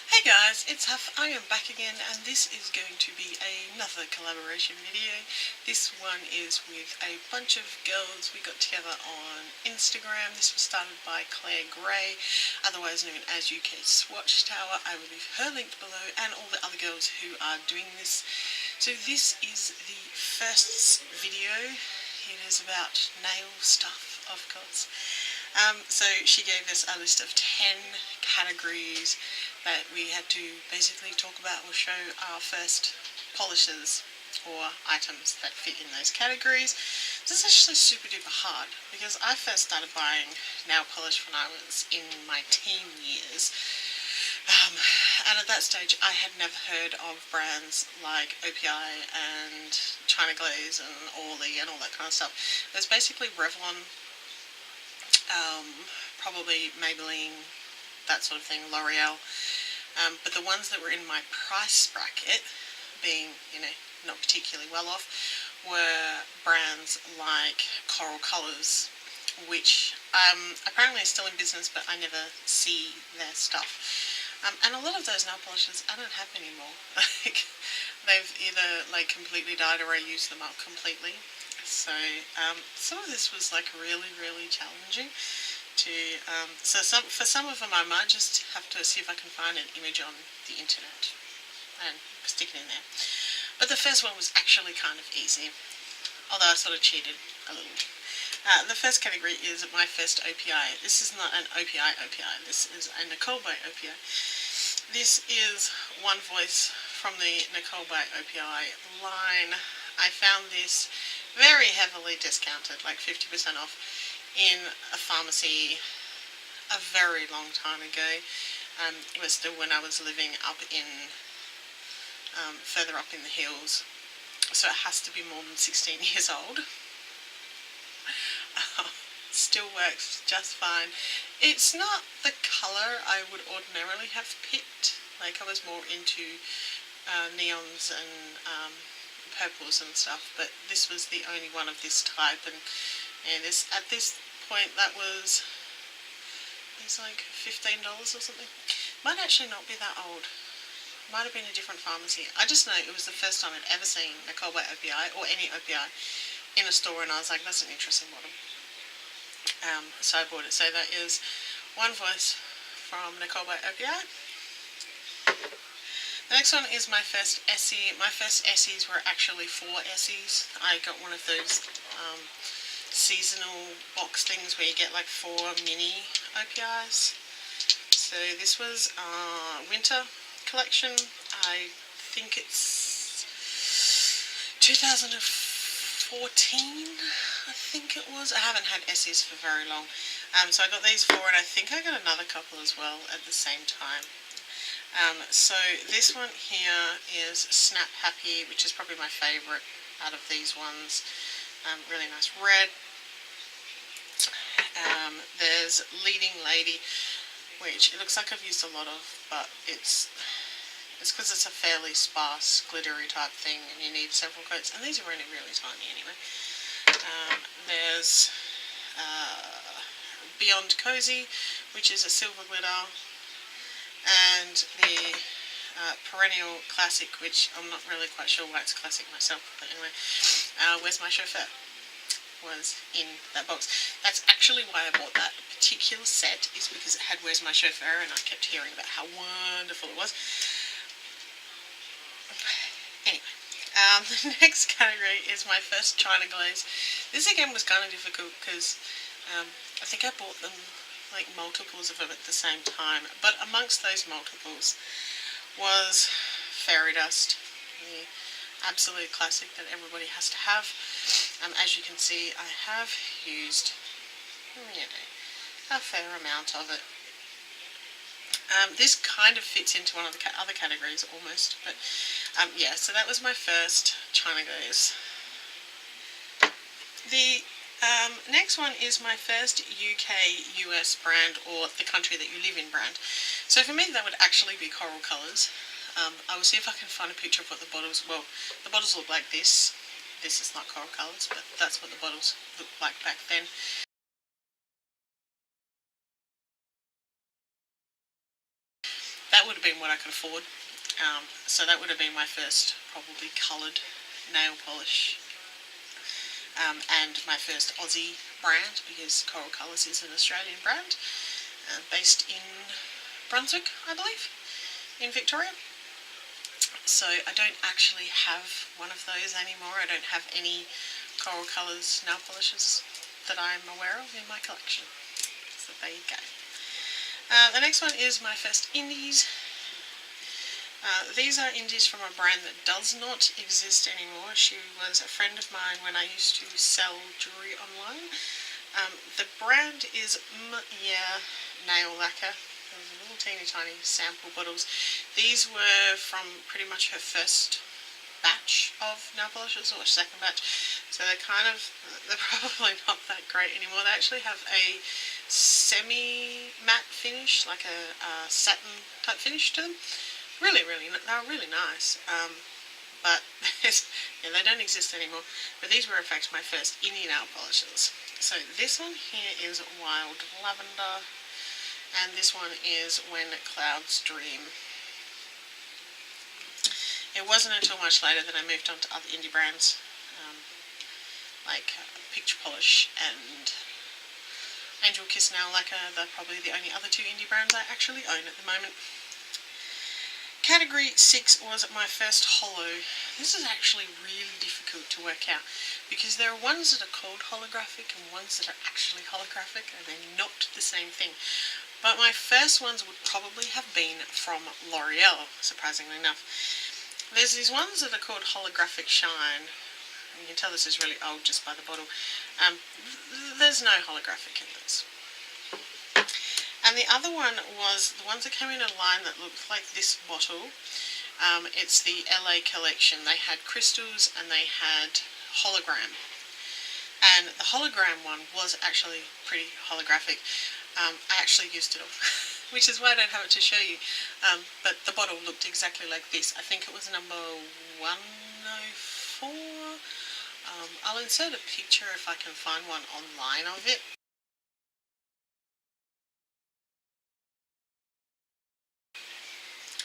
Hey guys, it's Huff. I am back again and this is going to be another collaboration video. This one is with a bunch of girls we got together on Instagram. This was started by Claire Gray, otherwise known as UK Swatch Tower. I will leave her linked below and all the other girls who are doing this. So this is the first video. It is about nail stuff, of course. So she gave us a list of 10 categories that we had to basically talk about or show our first polishes or items that fit in those categories. This is actually super duper hard because I first started buying nail polish when I was in my teen years. And at that stage I had never heard of brands like OPI and China Glaze and Orly and all that kind of stuff. It was basically Revlon, probably Maybelline, that sort of thing, L'Oreal. But the ones that were in my price bracket, being, not particularly well off, were brands like Coral Colours, which apparently are still in business, but I never see their stuff. And a lot of those nail polishes I don't have anymore. They've either completely died or I used them up completely. So some of this was really challenging to, for some of them I might just have to see if I can find an image on the internet and stick it in there. But the first one was actually kind of easy, although I sort of cheated a little. The first category is my first OPI. This is not an OPI, this is a Nicole by OPI. This is One Voice from the Nicole by OPI line. I found this very heavily discounted, like 50% off, in a pharmacy a very long time ago. It was still when I was living up in, further up in the hills, so it has to be more than 16 years old. Still works just fine. It's not the colour I would ordinarily have picked. I was more into neons and purples and stuff, but this was the only one of this type, and this, at this point, that was, it's like $15 or something. Might actually not be that old. Might have been a different pharmacy. I just know it was the first time I'd ever seen Nicole by OPI, or any OPI, in a store, and I was like, that's an interesting bottle. So I bought it. So that is One Voice from Nicole by OPI. The next one is my first Essie. My first Essies were actually 4 Essies. I got one of those seasonal box things where you get like 4 mini OPIs. So this was winter collection. I think it's 2014, I think it was. I haven't had Essies for very long. So I got these 4, and I think I got another couple as well at the same time. So this one here is Snap Happy, which is probably my favourite out of these ones. Really nice red. There's Leading Lady, which it looks like I've used a lot of, but it's because it's a fairly sparse, glittery type thing, and you need several coats, and these are only really tiny anyway. There's Beyond Cozy, which is a silver glitter, and the Perennial Classic, which I'm not really quite sure why it's classic myself, but anyway, Where's My Chauffeur was in that box. That's actually why I bought that particular set, is because it had Where's My Chauffeur, and I kept hearing about how wonderful it was. Anyway, the next category is my first China Glaze. This again was kind of difficult because I think I bought them like multiples of them at the same time, but amongst those multiples was Fairy Dust, the absolute classic that everybody has to have. As you can see, I have used, a fair amount of it. This kind of fits into one of the other categories almost, but yeah, so that was my first China Glaze. The next one is my first UK-US brand, or the country that you live in brand. So for me that would actually be Coral Colours. I will see if I can find a picture of what the bottles, well, the bottles look like this. This is not Coral Colours, but that's what the bottles looked like back then. that would have been what I could afford. So that would have been my first probably coloured nail polish, and my first Aussie brand, because Coral Colours is an Australian brand, based in Brunswick, I believe, in Victoria. So I don't actually have one of those anymore. I don't have any Coral Colours nail polishes that I'm aware of in my collection. So there you go. The next one is my first indies. These are indies from a brand that does not exist anymore. She was a friend of mine when I used to sell jewellery online. The brand is Nail Lacquer. Those are little teeny tiny sample bottles. These were from pretty much her first batch of nail polishes, or second batch. So they're probably not that great anymore. They actually have a semi-matte finish, like a satin type finish to them. Really, they're really nice. But yeah, they don't exist anymore. But these were in fact my first indie nail polishes. So this one here is Wild Lavender, and this one is When Clouds Dream. It wasn't until much later that I moved on to other indie brands, like Picture Polish and Angel Kiss Nail Lacquer. They're probably the only other two indie brands I actually own at the moment. Category 6 was my first holo. This is actually really difficult to work out, because there are ones that are called holographic and ones that are actually holographic, and they're not the same thing. But my first ones would probably have been from L'Oreal, surprisingly enough. There's these ones that are called Holographic Shine. You can tell this is really old just by the bottle. There's no holographic in this. And the other one was the ones that came in a line that looked like this bottle. It's the LA collection. They had crystals and they had hologram. And the hologram one was actually pretty holographic. I actually used it all, which is why I don't have it to show you. But the bottle looked exactly like this. I think it was number 104. I'll insert a picture if I can find one online of it.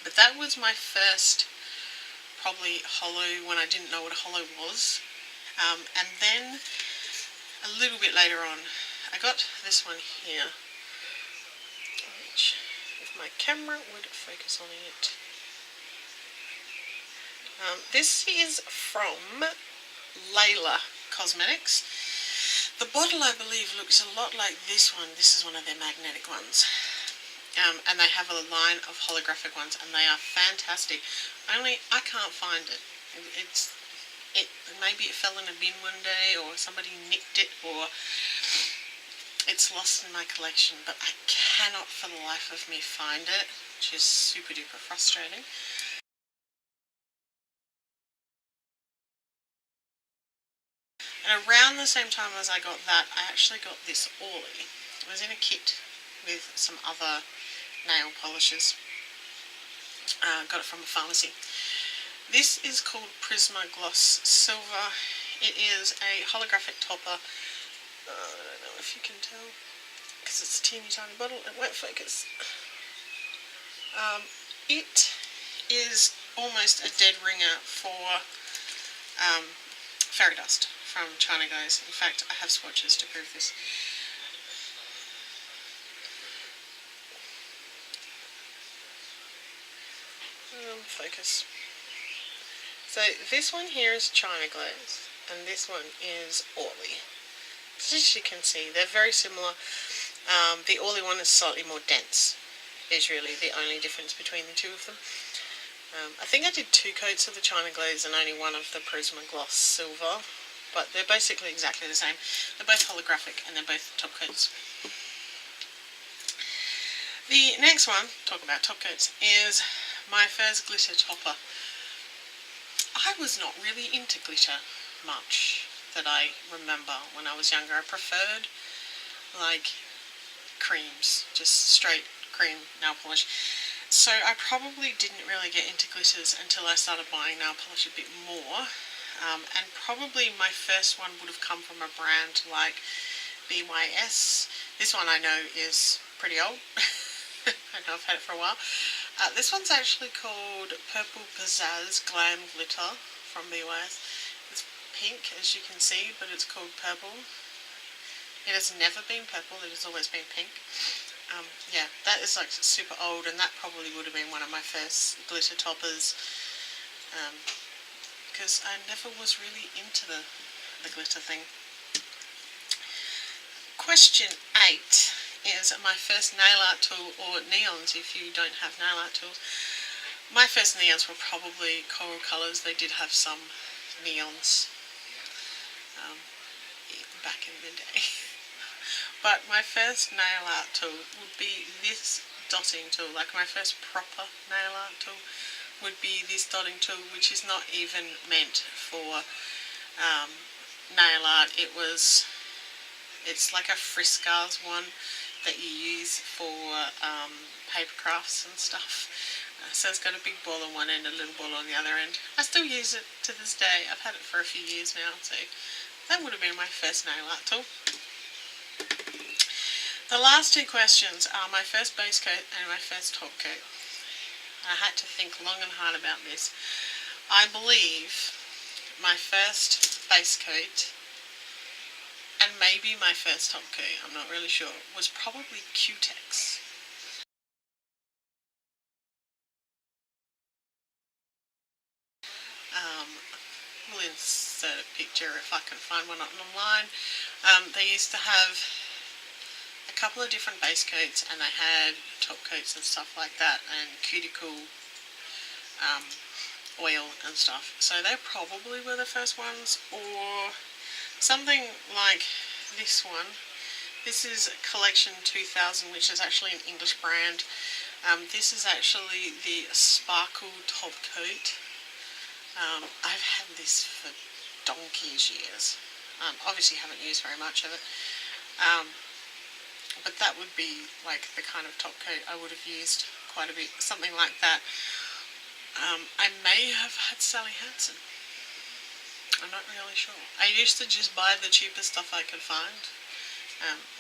But that was my first probably holo when I didn't know what a holo was. And then a little bit later on I got this one here, which if my camera would focus on it. This is from Layla Cosmetics. The bottle, I believe, looks a lot like this one. This is one of their magnetic ones. And they have a line of holographic ones, and they are fantastic. Only I can't find it. Maybe it fell in a bin one day, or somebody nicked it, or it's lost in my collection. But I cannot for the life of me find it, which is super duper frustrating. And around the same time as I got that, I actually got this Orly. It was in a kit with some other nail polishes. Got it from a pharmacy. This is called Prismo Gloss Silver. It is a holographic topper. I don't know if you can tell, because it's a teeny tiny bottle. It won't focus. It is almost a dead ringer for fairy dust from China Glaze. In fact, I have swatches to prove this. Focus. So this one here is China Glaze, and this one is Orly. As you can see, they're very similar. The Orly one is slightly more dense, is really the only difference between the two of them. I think I did 2 coats of the China Glaze and only one of the Prismo Gloss Silver, but they're basically exactly the same. They're both holographic and they're both top coats. The next one, talk about top coats, is my first glitter topper. I was not really into glitter much that I remember when I was younger. I preferred like creams, just straight cream nail polish. So I probably didn't really get into glitters until I started buying nail polish a bit more. And probably my first one would have come from a brand like BYS. This one I know is pretty old. I know I've had it for a while. This one's actually called Purple Pizzazz Glam Glitter from BYS. It's pink, as you can see, but it's called purple. It has never been purple, it has always been pink. Yeah, that is like super old, and that probably would have been one of my first glitter toppers, because I never was really into the glitter thing. Question 8 is my first nail art tool, or neons if you don't have nail art tools. My first neons were probably Coral Colours. They did have some neons back in the day. But my first nail art tool would be this dotting tool. Like my first proper nail art tool would be this dotting tool, which is not even meant for nail art. It's like a Friscars one that you use for paper crafts and stuff. So it's got a big ball on one end and a little ball on the other end. I still use it to this day. I've had it for a few years now, so that would have been my first nail art tool. The last two questions are my first base coat and my first top coat. I had to think long and hard about this. I believe my first base coat and maybe my first top coat, I'm not really sure, was probably Q-Tex. We'll insert a picture if I can find one online. They used to have a couple of different base coats, and they had top coats and stuff like that, and cuticle oil and stuff. So they probably were the first ones, or something like this one. This is Collection 2000, which is actually an English brand. This is actually the Sparkle top coat. I've had this for donkey's years. Obviously haven't used very much of it. But that would be like the kind of top coat I would have used quite a bit, something like that. I may have had Sally Hansen. I'm not really sure. I used to just buy the cheapest stuff I could find.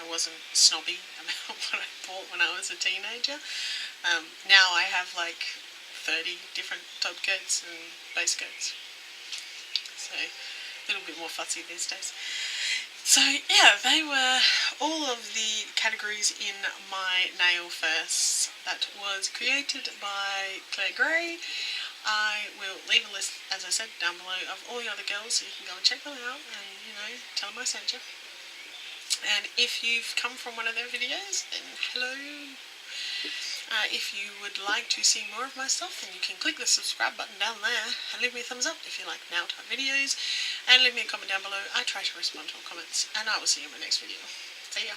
I wasn't snobby about what I bought when I was a teenager. Now I have like 30 different top coats and base coats. So a little bit more fussy these days. So yeah, they were all of the categories in my nail firsts. That was created by Claire Gray. I will leave a list, as I said, down below of all the other girls, so you can go and check them out and, you know, tell them I sent you. And if you've come from one of their videos, then hello. If you would like to see more of my stuff, then you can click the subscribe button down there and leave me a thumbs up if you like nail type videos, and leave me a comment down below. I try to respond to all comments, and I will see you in my next video. See ya.